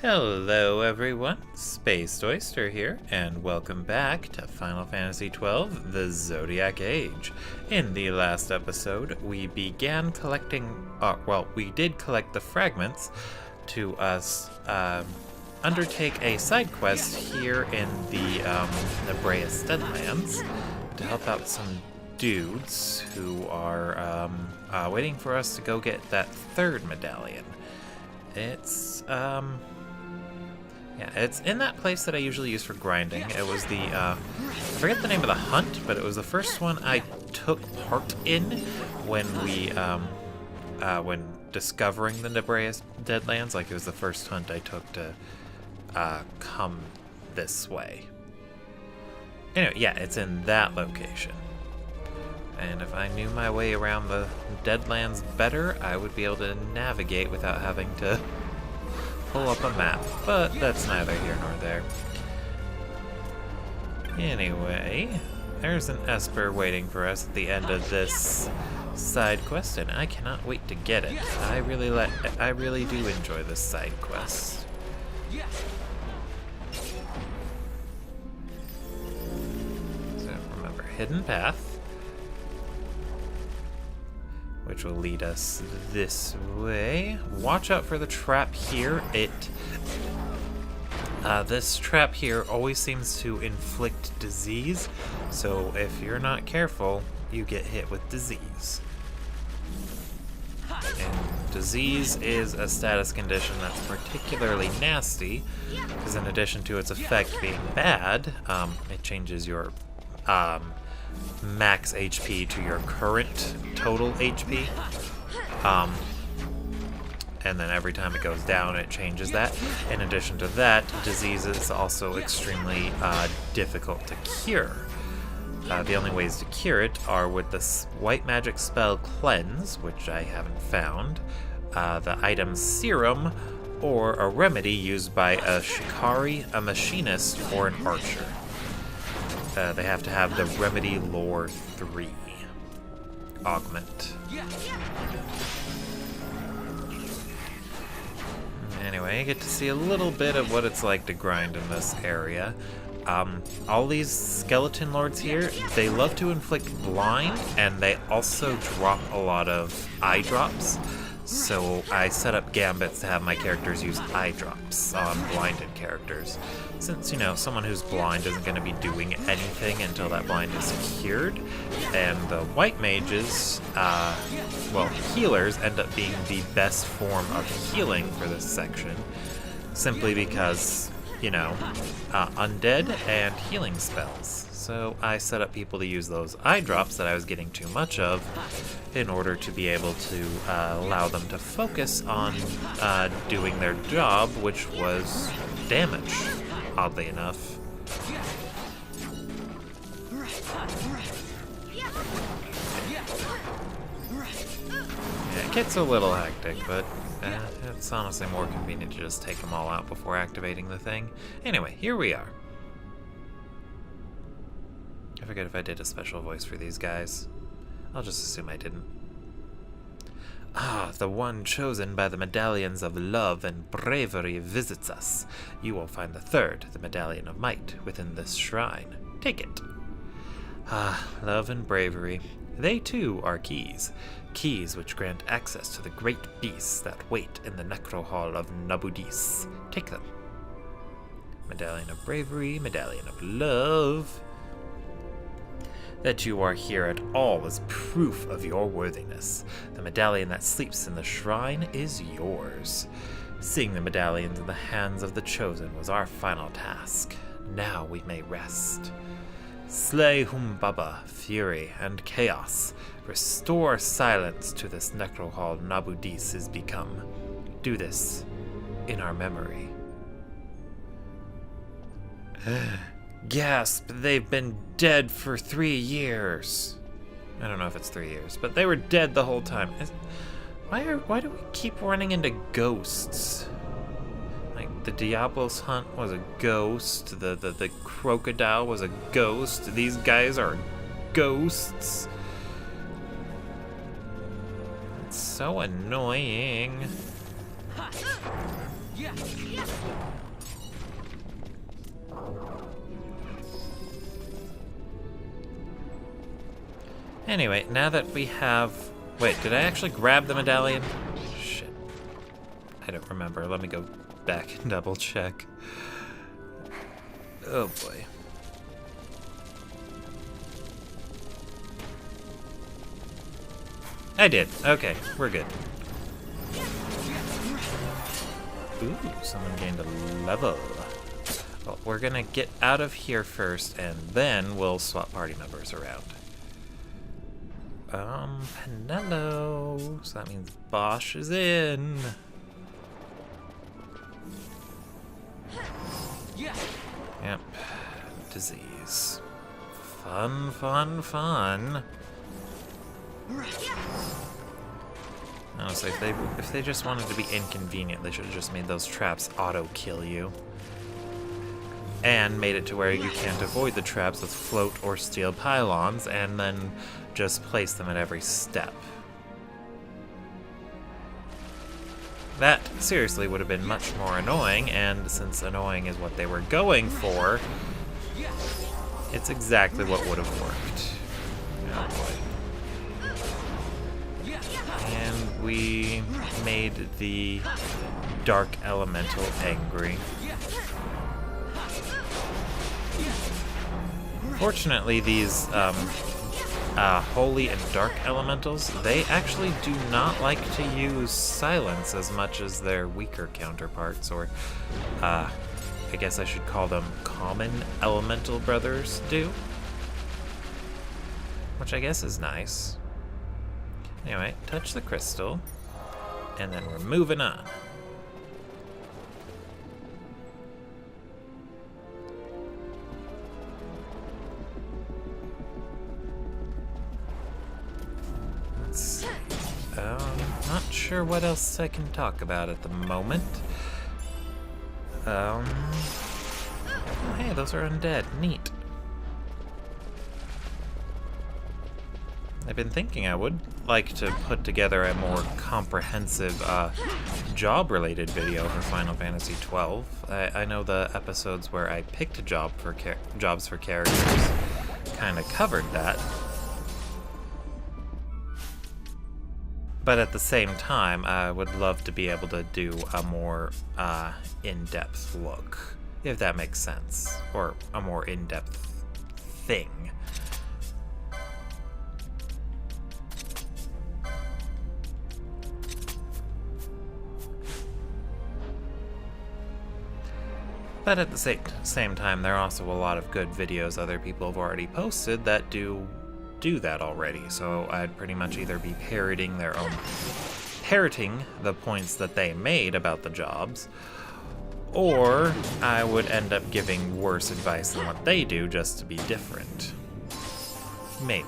Hello everyone, Space Oyster here, and welcome back to Final Fantasy XII The Zodiac Age. In the last episode, we began collecting, we did collect the fragments to undertake a side quest here in the Nebraeus Deadlands to help out some dudes who are waiting for us to go get that third medallion. It's in that place that I usually use for grinding. It was the, I forget the name of the hunt, but it was the first one I took part in when we, when discovering the Nebraeus Deadlands. Like, it was the first hunt I took to, come this way. Anyway, yeah, it's in that location. And if I knew my way around the Deadlands better, I would be able to navigate without having to pull up a map, but that's neither here nor there. Anyway, there's an Esper waiting for us at the end of this side quest, and I cannot wait to get it. I really do enjoy this side quest. So remember, hidden path, which will lead us this way. Watch out for the trap here. This trap here always seems to inflict disease, so if you're not careful, you get hit with disease. And disease is a status condition that's particularly nasty, because in addition to its effect being bad, it changes your max HP to your current total HP. And then every time it goes down, it changes that. In addition to that, disease is also extremely difficult to cure. The only ways to cure it are with the white magic spell Cleanse, which I haven't found, the item Serum, or a remedy used by a Shikari, a machinist, or an archer. They have to have the Remedy Lore 3 augment. Anyway, I get to see a little bit of what it's like to grind in this area. All these skeleton lords here, they love to inflict blind, and they also drop a lot of eye drops. So I set up gambits to have my characters use eye drops on blinded characters. Since, you know, someone who's blind isn't going to be doing anything until that blind is cured. And the white mages, healers end up being the best form of healing for this section. Simply because, you know, undead and healing spells. So I set up people to use those eye drops that I was getting too much of in order to be able to allow them to focus on doing their job, which was damage, oddly enough. Yeah, it gets a little hectic, but it's honestly more convenient to just take them all out before activating the thing. Anyway, here we are. I forget if I did a special voice for these guys. I'll just assume I didn't. Ah, the one chosen by the medallions of love and bravery visits us. You will find the third, the medallion of might, within this shrine. Take it. Ah, love and bravery. They too are keys. Keys which grant access to the great beasts that wait in the Necro Hall of Nabudis. Take them. Medallion of bravery, medallion of love. That you are here at all is proof of your worthiness. The medallion that sleeps in the shrine is yours. Seeing the medallions in the hands of the chosen was our final task. Now we may rest. Slay Humbaba, fury, and chaos. Restore silence to this Necro Hall Nabudis is become. Do this in our memory. Gasp, they've been dead for 3 years. I don't know if it's 3 years, but they were dead the whole time. Why do we keep running into ghosts? Like, the Diablos hunt was a ghost, the crocodile was a ghost, these guys are ghosts. It's so annoying. Anyway, now that we have... Wait, did I actually grab the medallion? Shit. I don't remember. Let me go back and double check. Oh boy. I did. Okay, we're good. Ooh, someone gained a level. Well, we're gonna get out of here first, and then we'll swap party members around. Penello. So that means Bosch is in. Yep. Disease. Fun, fun, fun. Honestly, if they just wanted to be inconvenient, they should have just made those traps auto-kill you. And made it to where you can't avoid the traps with float or steel pylons, and then just place them at every step. That, seriously, would have been much more annoying, and since annoying is what they were going for, it's exactly what would have worked. Oh boy. And we made the Dark Elemental angry. Fortunately, these Holy and Dark Elementals, they actually do not like to use silence as much as their weaker counterparts, or I guess I should call them common elemental brothers do. Which I guess is nice. Anyway, touch the crystal, and then we're moving on. Not sure what else I can talk about at the moment. Hey, those are undead. Neat. I've been thinking I would like to put together a more comprehensive job-related video for Final Fantasy XII. I know the episodes where I picked a job for jobs for characters kind of covered that. But at the same time, I would love to be able to do a more in-depth look, if that makes sense, or a more in-depth thing. But at the same time, there are also a lot of good videos other people have already posted that do that already, so I'd pretty much either be parroting the points that they made about the jobs, or I would end up giving worse advice than what they do just to be different. Maybe.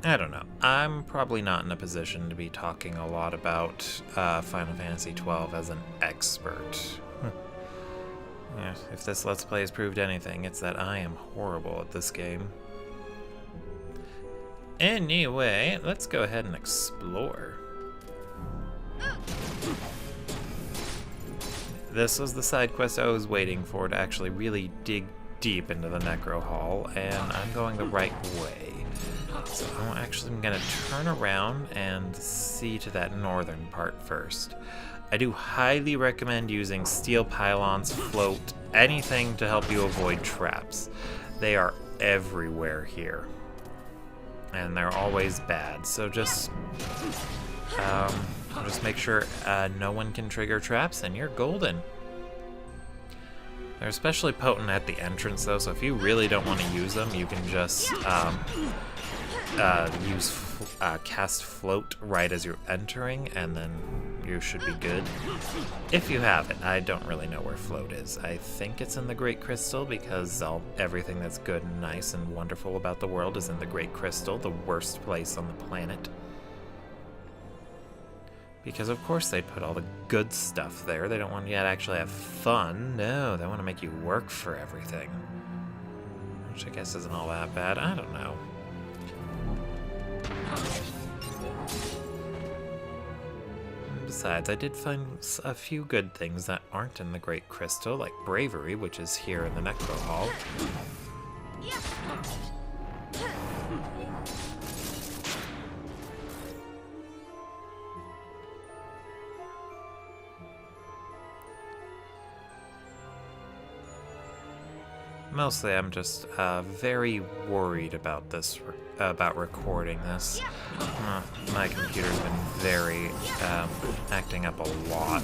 I don't know. I'm probably not in a position to be talking a lot about Final Fantasy XII as an expert. Yeah, if this Let's Play has proved anything, it's that I am horrible at this game. Anyway, let's go ahead and explore. This was the side quest I was waiting for, to actually really dig deep into the Necro Hall, and I'm going the right way. So I'm going to turn around and see to that northern part first. I do highly recommend using steel pylons, float, anything to help you avoid traps. They are everywhere here. And they're always bad, so just make sure no one can trigger traps, and you're golden. They're especially potent at the entrance, though, so if you really don't want to use them, you can just cast float right as you're entering, and then you should be good. If you have it. I don't really know where float is. I think it's in the Great Crystal, because everything that's good and nice and wonderful about the world is in the Great Crystal, the worst place on the planet. Because of course they put all the good stuff there. They don't want you to actually have fun. No, they want to make you work for everything. Which I guess isn't all that bad. I don't know. Besides, I did find a few good things that aren't in the Great Crystal, like bravery, which is here in the Necro Hall. Mostly, I'm just very worried about this, about recording this. My computer's been very acting up a lot.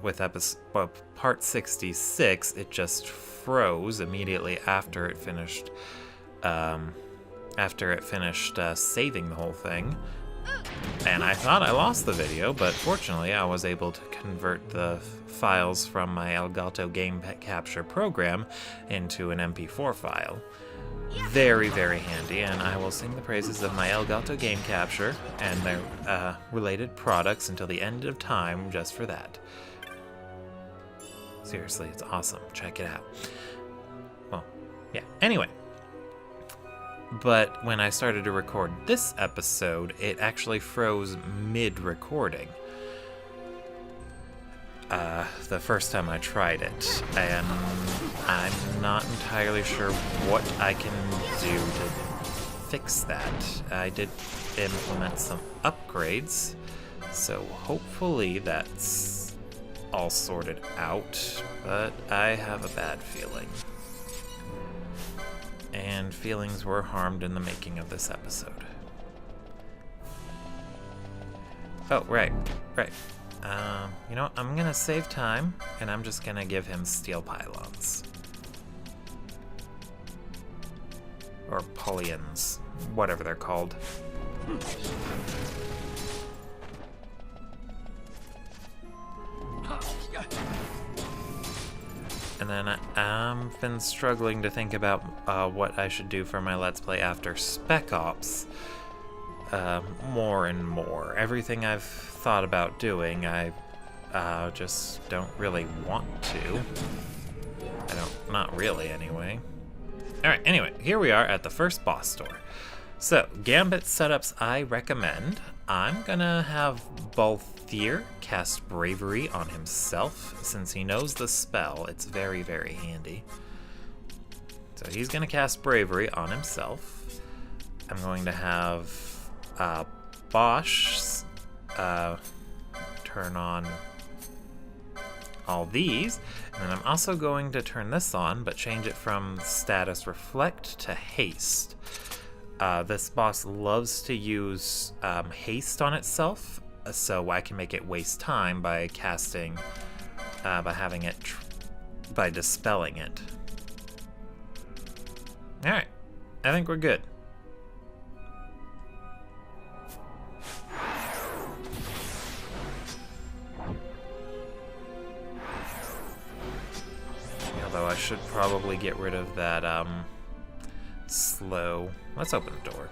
With episode part 66, it just froze immediately after it finished. Saving the whole thing. And I thought I lost the video, but fortunately I was able to convert the files from my Elgato game capture program into an MP4 file. Very, very handy, and I will sing the praises of my Elgato game capture and their related products until the end of time just for that. Seriously, it's awesome. Check it out. Well, yeah, anyway. But when I started to record this episode, it actually froze mid-recording. The first time I tried it, and I'm not entirely sure what I can do to fix that. I did implement some upgrades, so hopefully that's all sorted out, but I have a bad feeling. And feelings were harmed in the making of this episode. Oh, right. You know, I'm gonna save time, and I'm just gonna give him steel pylons. Or polions, whatever they're called. And then I've been struggling to think about what I should do for my Let's Play after Spec Ops more and more. Everything I've thought about doing, I just don't really want to. Not really anyway. Alright, anyway, here we are at the first boss door. So, Gambit setups I recommend. I'm gonna have Balthier cast Bravery on himself. Since he knows the spell, it's very, very handy. So he's gonna cast Bravery on himself. I'm going to have Bosch turn on all these. And then I'm also going to turn this on, but change it from status Reflect to Haste. This boss loves to use haste on itself, so I can make it waste time by casting, by dispelling it. Alright, I think we're good. Although I should probably get rid of that, slow. Let's open the door.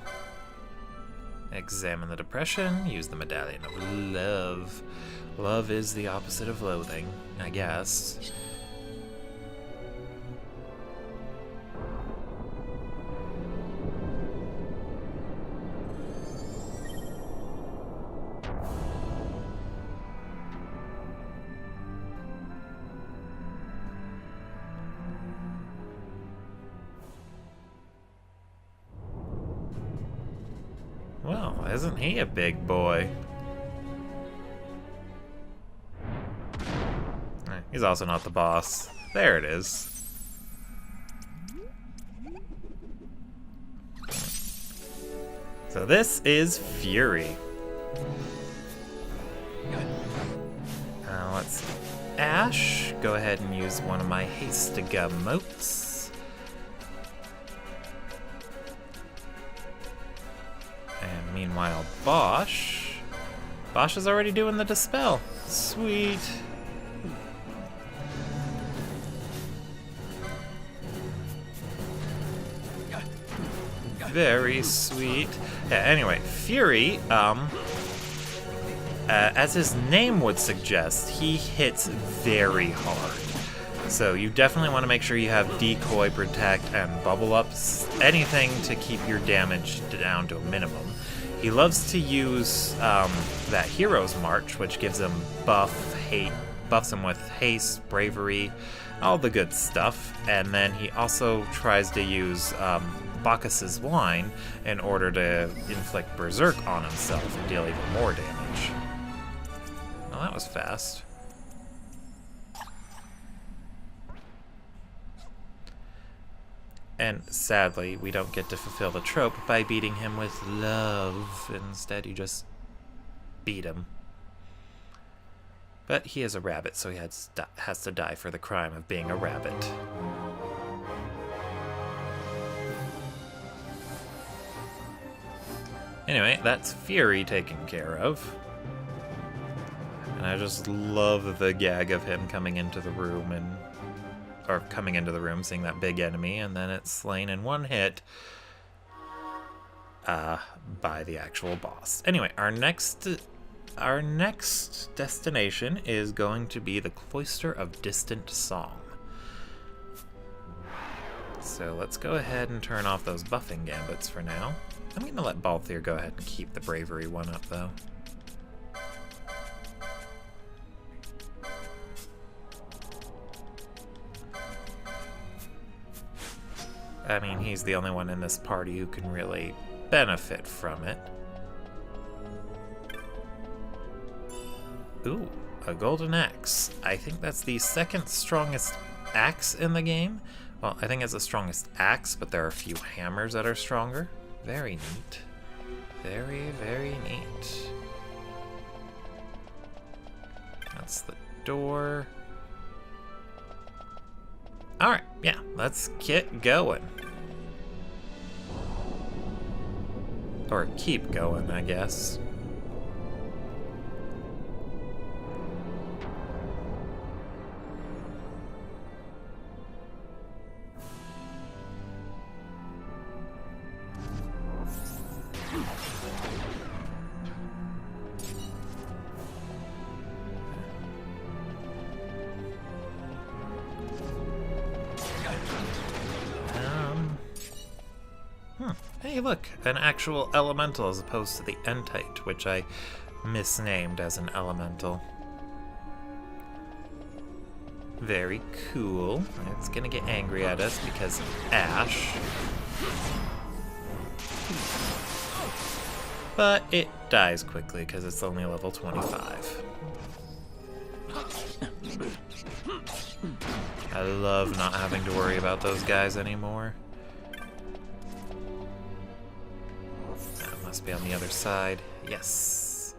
Examine the depression. Use the Medallion of Love. Love is the opposite of loathing, I guess. Well, isn't he a big boy? He's also not the boss. There it is. So this is Fury. Let's see. Ash, go ahead and use one of my Hastiga motes. And meanwhile, Bosch is already doing the dispel. Sweet. Very sweet. Yeah, anyway, Fury, as his name would suggest, he hits very hard. So you definitely want to make sure you have Decoy, Protect, and Bubble Ups. Anything to keep your damage down to a minimum. He loves to use that Hero's March, which gives him buffs him with haste, bravery, all the good stuff. And then he also tries to use Bacchus's Wine in order to inflict Berserk on himself and deal even more damage. Well, that was fast. And sadly, we don't get to fulfill the trope by beating him with love. Instead, you just beat him. But he is a rabbit, so he has to die for the crime of being a rabbit. Anyway, that's Fury taken care of. And I just love the gag of him coming into the room seeing that big enemy, and then it's slain in one hit by the actual boss. Anyway, our next destination is going to be the Cloister of Distant Song. So let's go ahead and turn off those buffing gambits for now. I'm going to let Balthier go ahead and keep the bravery one up, though. I mean, he's the only one in this party who can really benefit from it. Ooh, a golden axe. I think that's the second strongest axe in the game. Well, I think it's the strongest axe, but there are a few hammers that are stronger. Very neat. Very, very neat. That's the door. Alright, yeah, let's get going. Or keep going, I guess. Hey, look, an actual elemental as opposed to the Entite, which I misnamed as an elemental. Very cool. It's gonna get angry at us because Ash. But it dies quickly because it's only level 25. I love not having to worry about those guys anymore. Must be on the other side. Yes.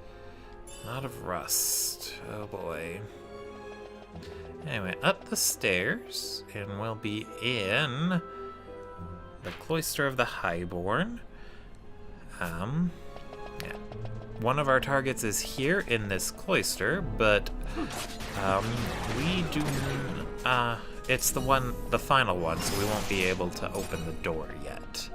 Not of rust. Oh boy. Anyway, up the stairs, and we'll be in the Cloister of the Highborn. Yeah. One of our targets is here in this cloister, but we do. It's the final one, so we won't be able to open the door yet.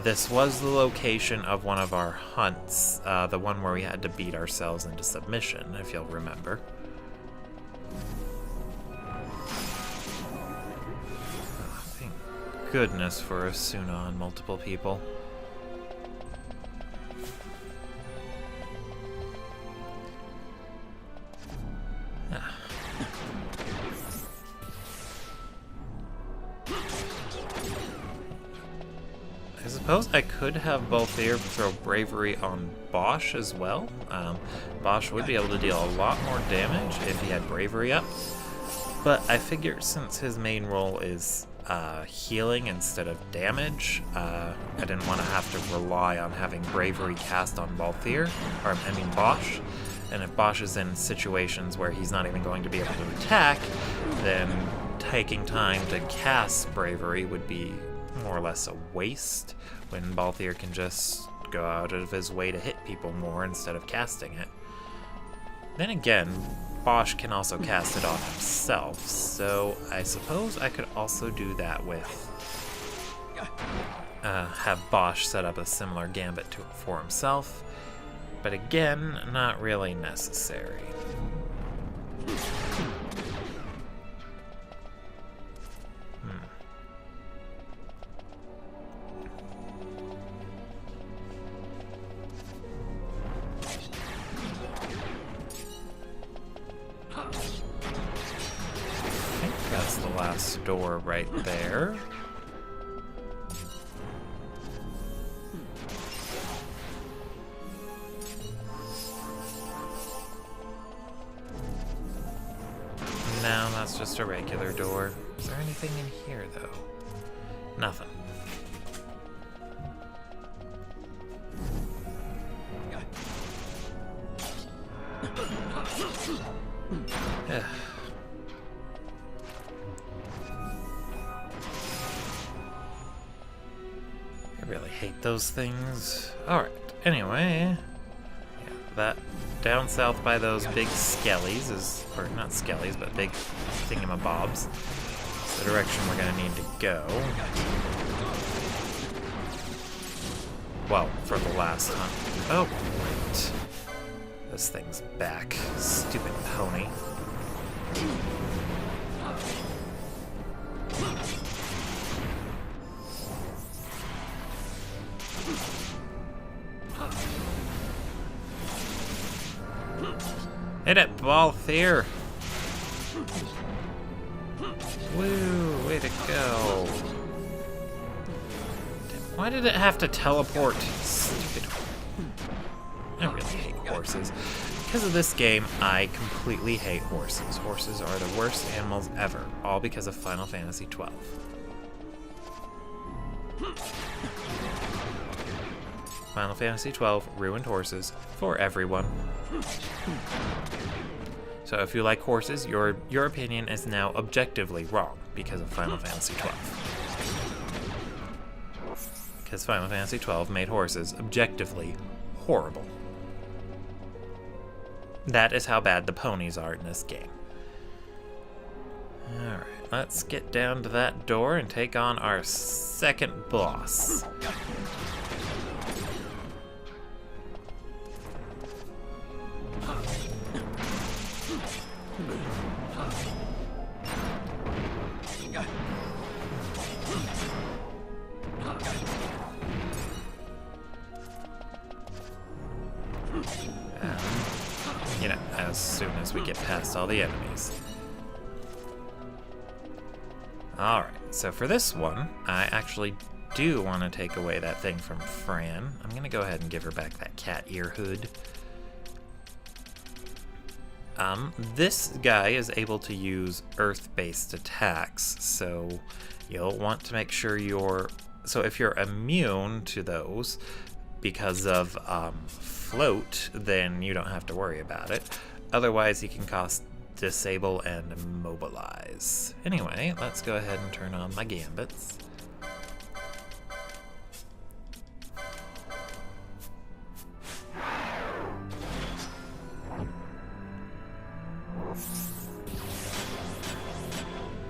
This was the location of one of our hunts, the one where we had to beat ourselves into submission, if you'll remember. Oh, thank goodness for Asuna on multiple people. I suppose I could have Balthier throw Bravery on Bosch as well. Bosch would be able to deal a lot more damage if he had Bravery up. But I figure since his main role is healing instead of damage, I didn't want to have to rely on having Bravery cast on Balthier, or I mean Bosch. And if Bosch is in situations where he's not even going to be able to attack, then taking time to cast Bravery would be more or less a waste, when Balthier can just go out of his way to hit people more instead of casting it. Then again, Bosch can also cast it on himself, so I suppose I could also do that with have Bosch set up a similar gambit for himself, but again, not really necessary. that door right there. No, that's just a regular door. Is there anything in here, though? Nothing. Ugh. I really hate those things. Alright, anyway. Yeah, that down south by those big skellies is, or not skellies, but big thingamabobs. It's the direction we're gonna need to go. Well, for the last hunt. Oh, great. This thing's back. Stupid pony. Hit it, Balthier! Woo, way to go. Why did it have to teleport? Stupid. I really hate horses. Because of this game, I completely hate horses. Horses are the worst animals ever, all because of Final Fantasy XII. Final Fantasy XII ruined horses for everyone. So if you like horses, your opinion is now objectively wrong because of Final Fantasy XII. Because Final Fantasy XII made horses objectively horrible. That is how bad the ponies are in this game. Alright, let's get down to that door and take on our second boss. You know, as soon as we get past all the enemies. Alright, so for this one, I actually do want to take away that thing from Fran. I'm going to go ahead and give her back that cat ear hood. This guy is able to use earth-based attacks, so you'll want to make sure so if you're immune to those because of float, then you don't have to worry about it. Otherwise, you can cost disable and immobilize. Anyway, let's go ahead and turn on my gambits.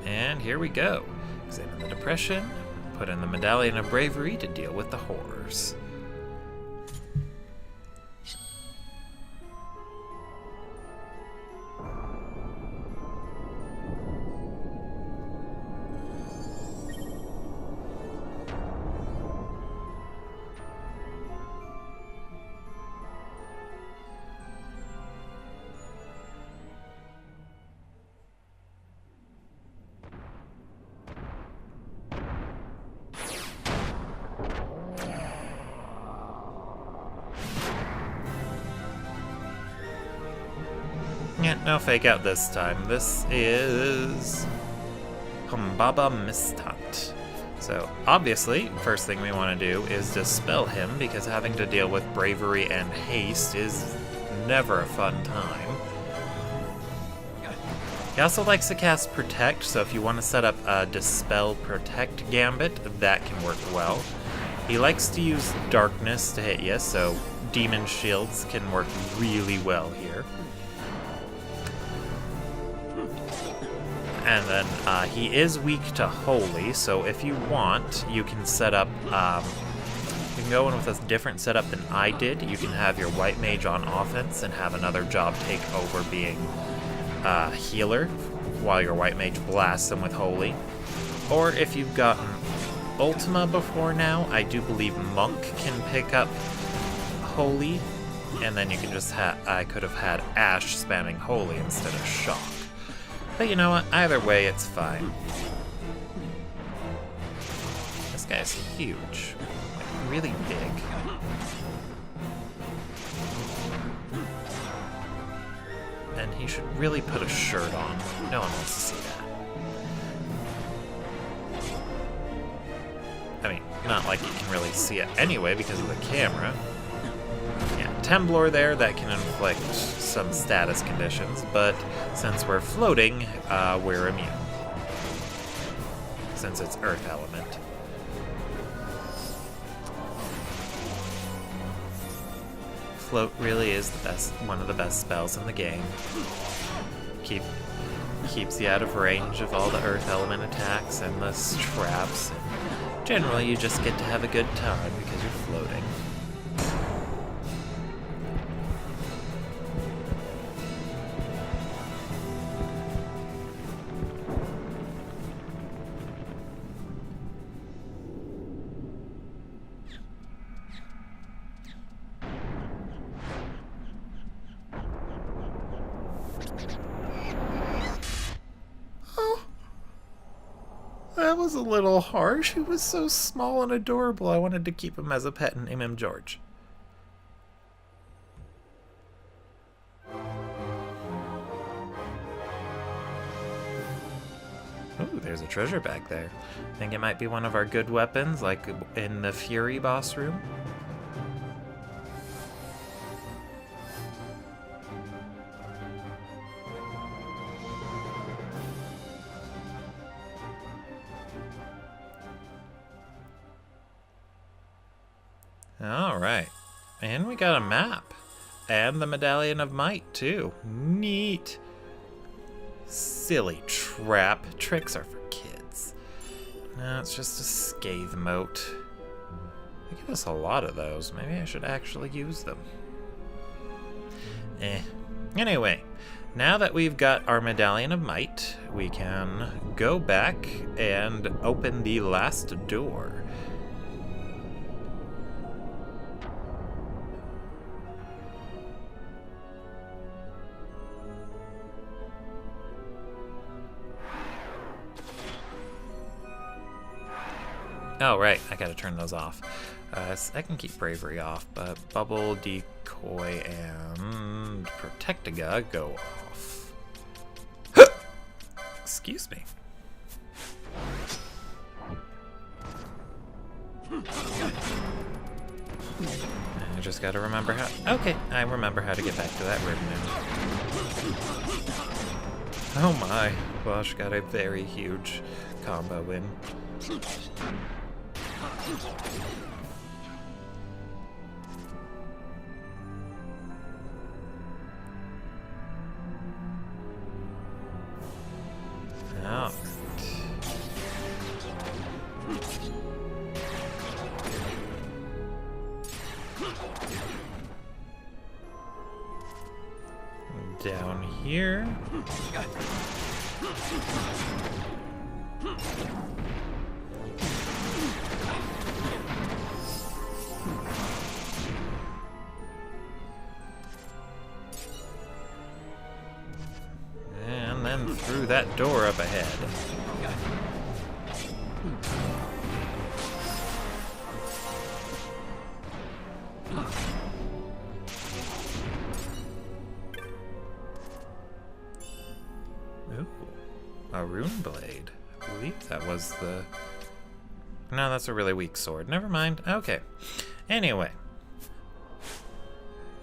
And here we go. Examine the depression, put in the Medallion of Bravery to deal with the horrors. Yeah, no fake out this time. This is Humbaba Mistant. So, obviously, first thing we want to do is dispel him, because having to deal with bravery and haste is never a fun time. He also likes to cast Protect, so if you want to set up a Dispel Protect gambit, that can work well. He likes to use Darkness to hit you, so Demon Shields can work really well here. And then he is weak to Holy, so if you want, you can set up, you can go in with a different setup than I did. You can have your White Mage on offense and have another job take over being healer, while your White Mage blasts them with Holy. Or if you've gotten Ultima before now, I do believe Monk can pick up Holy, and then you can just I could have had Ash spamming Holy instead of Shock. But you know what, either way it's fine. guy's huge. Like, really big. And he should really put a shirt on. No one wants to see that. I mean, not like you can really see it anyway because of the camera. Yeah, Temblor there, that can inflict some status conditions, but since we're floating, we're immune. Since it's Earth element. Float really is the best, one of the best spells in the game. Keeps you out of range of all the Earth element attacks and the traps. And generally, you just get to have a good time because you're floating. That was a little harsh. He was so small and adorable. I wanted to keep him as a pet and name him George. Ooh, there's a treasure back there. Think it might be one of our good weapons, like in the Fury boss room? Alright, and we got a map. And the Medallion of Might, too. Neat. Silly trap. Tricks are for kids. No, it's just a scathe mote. They give us a lot of those. Maybe I should actually use them. Anyway, now that we've got our Medallion of Might, we can go back and open the last door. Oh, right, I gotta turn those off. I can keep Bravery off, but Bubble, Decoy, and Protectaga go off. Excuse me. I just gotta remember how... Okay, I remember how to get back to that room now. Oh my, Bush got a very huge combo win. Oh. Down here. And then through that door up ahead. Ooh, a rune blade. I believe that was the... No, that's a really weak sword. Never mind. Okay. Anyway.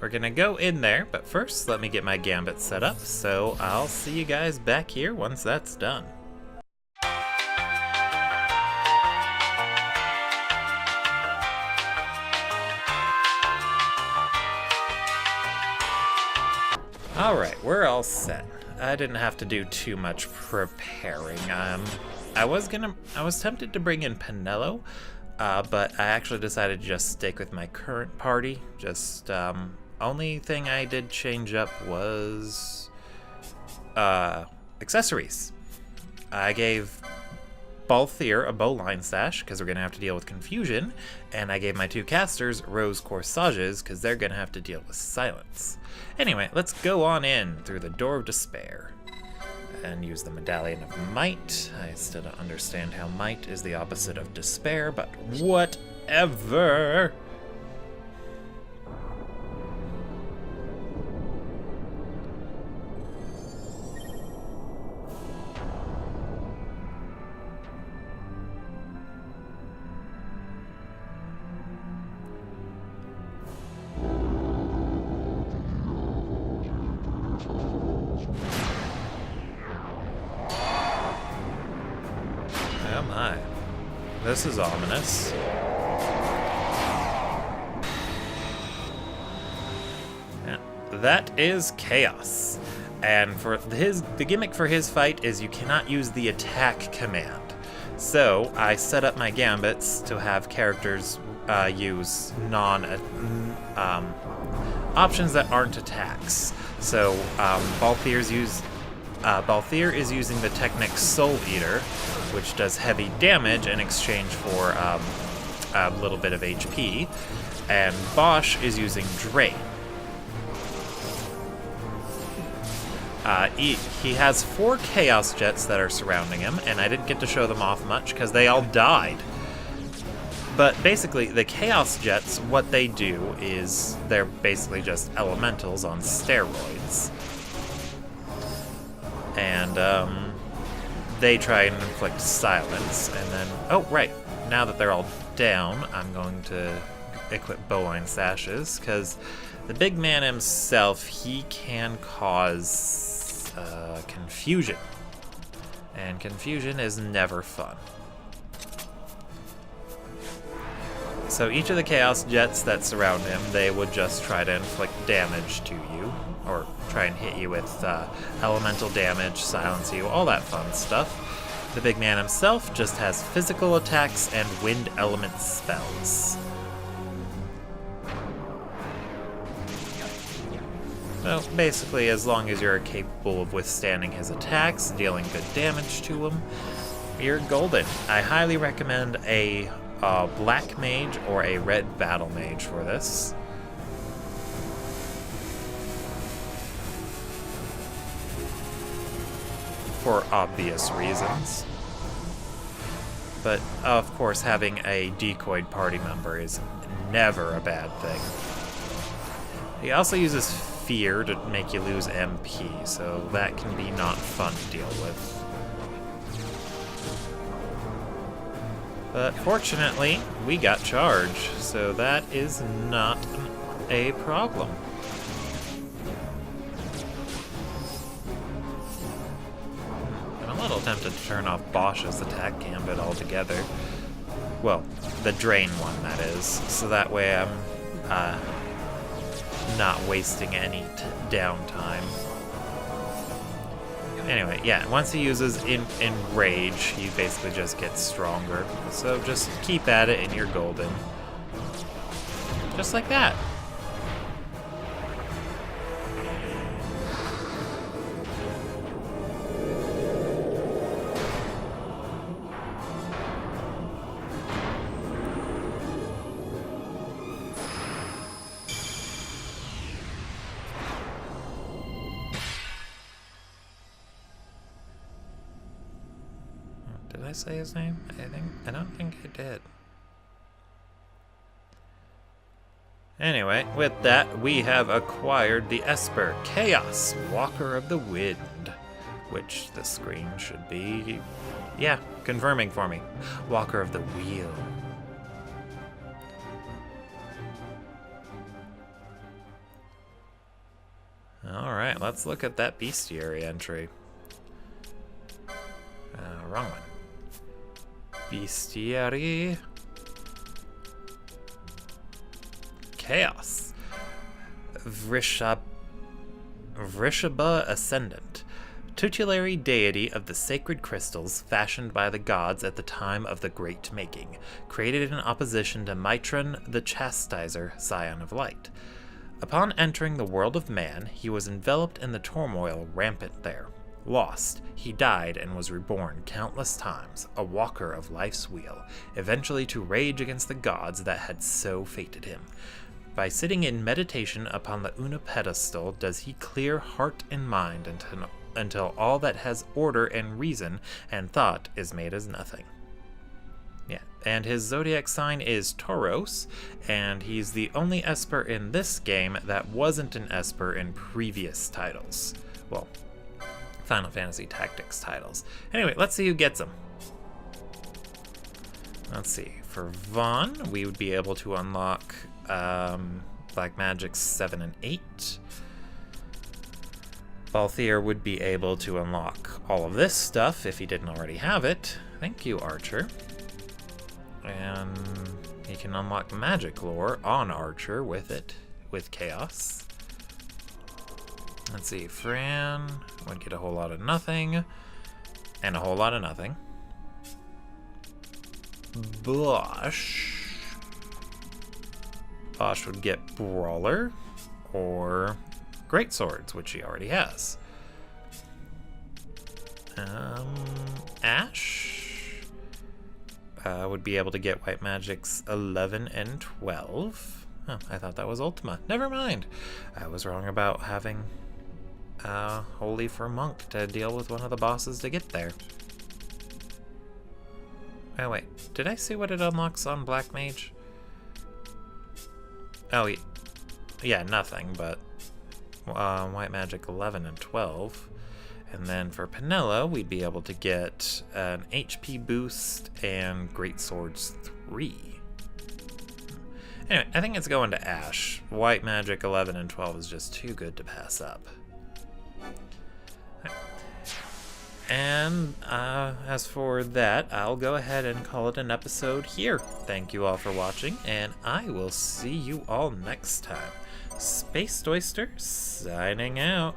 We're gonna go in there, but first let me get my gambit set up, so I'll see you guys back here once that's done. Alright, we're all set. I didn't have to do too much preparing. I was tempted to bring in Pinello, but I actually decided to just stick with my current party. Just, only thing I did change up was, accessories. I gave Balthier a bowline sash, because we're going to have to deal with confusion, and I gave my two casters rose corsages, because they're going to have to deal with silence. Anyway, let's go on in through the Door of Despair. And use the Medallion of Might. I still don't understand how might is the opposite of despair, but whatever! Oh my. This is ominous. Yeah, that is Chaos. And for the gimmick for his fight is you cannot use the attack command. So I set up my gambits to have characters use options that aren't attacks. So Balthier is using the Technic Soul Eater, which does heavy damage in exchange for a little bit of HP, and Bosch is using Drain. He has 4 Chaos Jets that are surrounding him, and I didn't get to show them off much because they all died. But basically, the Chaos Jets, what they do is they're basically just elementals on steroids. And they try and inflict silence, and then, oh right, now that they're all down, I'm going to equip bowline sashes, because the big man himself, he can cause confusion, and confusion is never fun. So each of the Chaos Jets that surround him, they would just try to inflict damage to you, or try and hit you with elemental damage, silence you, all that fun stuff. The big man himself just has physical attacks and wind element spells. So basically, as long as you're capable of withstanding his attacks, dealing good damage to him, you're golden. I highly recommend a black mage or a red battle mage for this. For obvious reasons. But of course, having a decoyed party member is never a bad thing. He also uses fear to make you lose MP, so that can be not fun to deal with. But fortunately, we got charge, so that is not a problem. I'm a little tempted to turn off Bosch's attack gambit altogether. Well, the drain one, that is, so that way I'm not wasting any downtime. Anyway, yeah, once he uses Enrage, he basically just gets stronger. So just keep at it and you're golden. Just like that. Did I say his name? I don't think I did. Anyway, with that, we have acquired the Esper Chaos Walker of the Wind, which the screen should be, yeah, confirming for me. Walker of the Wheel. Alright, let's look at that bestiary entry. Wrong one. Bestiary. Chaos. Vrishabha Ascendant. Tutelary deity of the sacred crystals fashioned by the gods at the time of the Great Making, created in opposition to Mitron the Chastiser, Scion of Light. Upon entering the world of man, he was enveloped in the turmoil rampant there. Lost, he died and was reborn countless times, a walker of life's wheel, eventually to rage against the gods that had so fated him. By sitting in meditation upon the Una pedestal does he clear heart and mind until all that has order and reason and thought is made as nothing. Yeah, and his zodiac sign is Tauros, and he's the only Esper in this game that wasn't an Esper in previous titles. Well, Final Fantasy Tactics titles. Anyway, let's see who gets them. Let's see. For Vaughn, we would be able to unlock Black Magic 7 and 8. Balthier would be able to unlock all of this stuff if he didn't already have it. Thank you, Archer. And he can unlock magic lore on Archer with it, with Chaos. Let's see, Fran would get a whole lot of nothing, and a whole lot of nothing. Bosch would get Brawler, or Great Swords, which he already has. Ash would be able to get White Magic's 11 and 12. Oh, I thought that was Ultima. Never mind. I was wrong about having Holy for Monk to deal with one of the bosses to get there. Oh wait, did I see what it unlocks on Black Mage? Oh, yeah, nothing, but White Magic 11 and 12. And then for Penella, we'd be able to get an HP boost and Great Swords 3. Anyway, I think it's going to Ash. White Magic 11 and 12 is just too good to pass up. And as for that, I'll go ahead and call it an episode here. Thank you all for watching, and I will see you all next time. Spaced Oyster signing out.